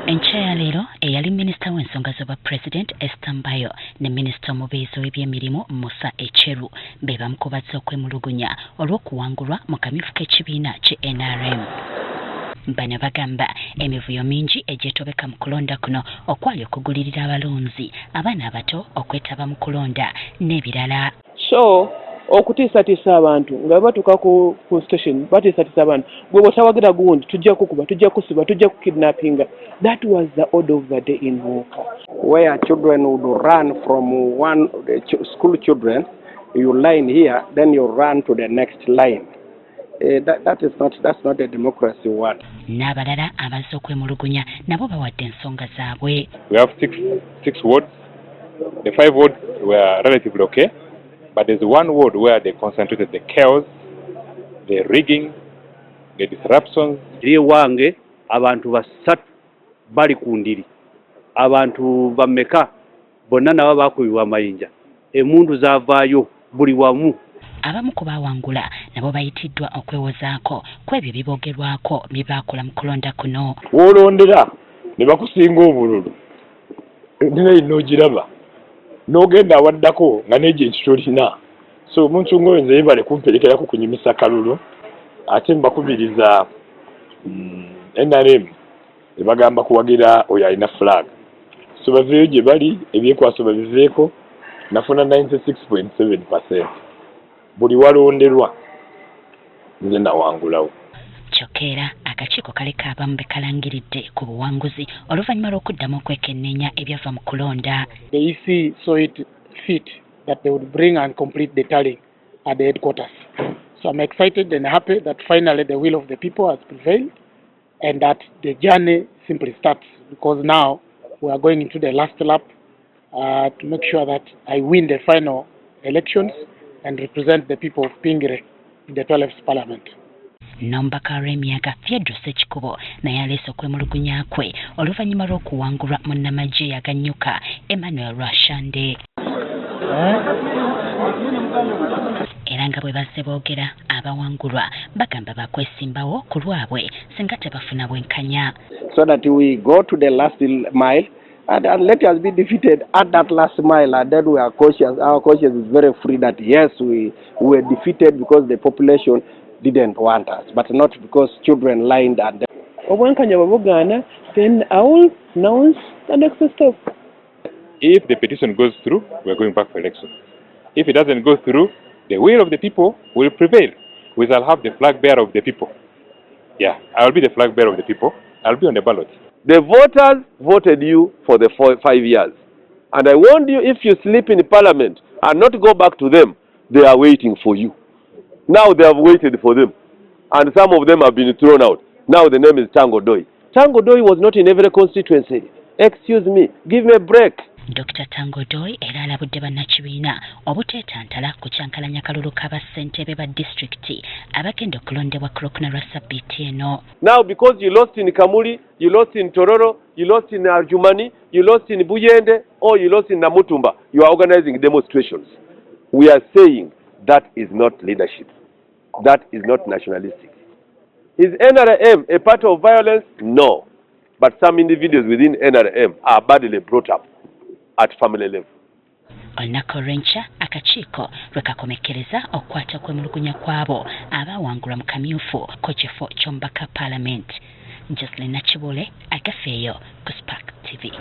Enkyalero eyali minisita w'ensonga z'obwa President Esther Mbayo ne minisita omubeezi w'ebyemirimu Musa Ecweru be bamu ku bazze okwemulugunya olw'okuwangulwa mu kamyufu k'ekibiina ki NRM. Bano bagamba emivuyo mingi egyetobeka mu kulonda kuno okwali okugulirira abalonzi abaana abato okwetaba mu kulonda n'ebirala. So okutiisatiisa abantu nga batuuka ku station batiisatiisa abantu gwe bw'otawagira gundi tujja kukuba tujja kusiba tujja kukidnappinga. That was the order of the day in Walker, where children would run from one school children, you line here, then you run to the next line. That's not a democracy one. N'abalala abazze okwemulugunya nabo bawadde ensonga zaabwe. We have six wards. The 5 wards were relatively okay, but there's one ward where they concentrated the chaos, the rigging, the disruptions. Wange abantu basatu bali kundiri, abantu bameka bonna nabo bakubibwa amayinja, emundu zavaayo buli wamu. Abamu ku baawangula nabo bayitiddwa okwewozaako kw'ebyo bibogerwako bibaakola mu kulonda kuno. W'olondera ne bakusinga obululu naye n'ogiraba n'ogenda awaddako nga n'egy'enki tolina. So omuntu ng'oyo yebale kumperekerako kunyumisa kalulu ate mbakubiriza NRM ebagamba kuwagira oyo alina flag. So baveeyo gye bali ebyekwaso babiveeko nafuna 96.7%. Buli walonderwa nze nawangulawo. Kyokera akakiiko kaleka abamu be kalangiridde ku buwanguzi oluvannyuma lw'okuddamu okwekenneenya ebyava mu kulonda. The EC saw it fit that they would bring and complete the tally at the headquarters. So I'm excited and happy that finally the will of the people has prevailed and that the journey simply starts, because now we are going into the last lap to make sure that I win the final elections and represent the people of Pingire in the 12th Parliament. N'omubaka w'emyaka Theodore Ssekikubo naye aleese okwemulugunya kwe oluvannyuma lw'okuwangulwa munnamagye aganyuka Emmanuel Rwashande. Era nga bwe bazze boogera abawangulwa bagamba bakwesimbawo ku lwabwe singa tebafuna bwenkanya. So that we go to the last mile and let us be defeated at that last mile, and then we are cautious. Our conscience is very free that yes, we were defeated because the population didn't want us, but not because children lined and obwenkanya bwebugaana, then I will announce the next step. If the petition goes through, we're going back for election. If it doesn't go through, the will of the people will prevail. We shall have the flag bearer of the people. Yeah, I'll be the flag bearer of the people. I'll be on the ballot. The voters voted you for the 5 years. And I warned you, if you sleep in parliament and not go back to them, they are waiting for you. Now they have waited for them. And some of them have been thrown out. Now the name is Tango Doi. Tango Doi was not in every constituency. Excuse me, give me a break. Dr. Tango Doi era alabudde bannakibiina obuteetantala ku kyankalanya kalulu k'abassentebe ba disitulikiti abagenda okulondebwa ku Lwokuna lwa Ssabbiiti eno. Now because you lost in Kamuli, you lost in Tororo, you lost in Arjumani, you lost in Buyende, or you lost in Namutumba, you are organizing demonstrations. We are saying that is not leadership. That is not nationalistic. Is NRM a part of violence? No. But some individuals within NRM are badly brought up at family level. Olunaku olw'enkya akakiiko lwe kakomekkereza okukwata okwemulugunya kwabo abaawangulwa mu kamyufu ku kifo ky'omubaka Parliament. Jocelyn Nakibule agafeeyo ku Spark TV.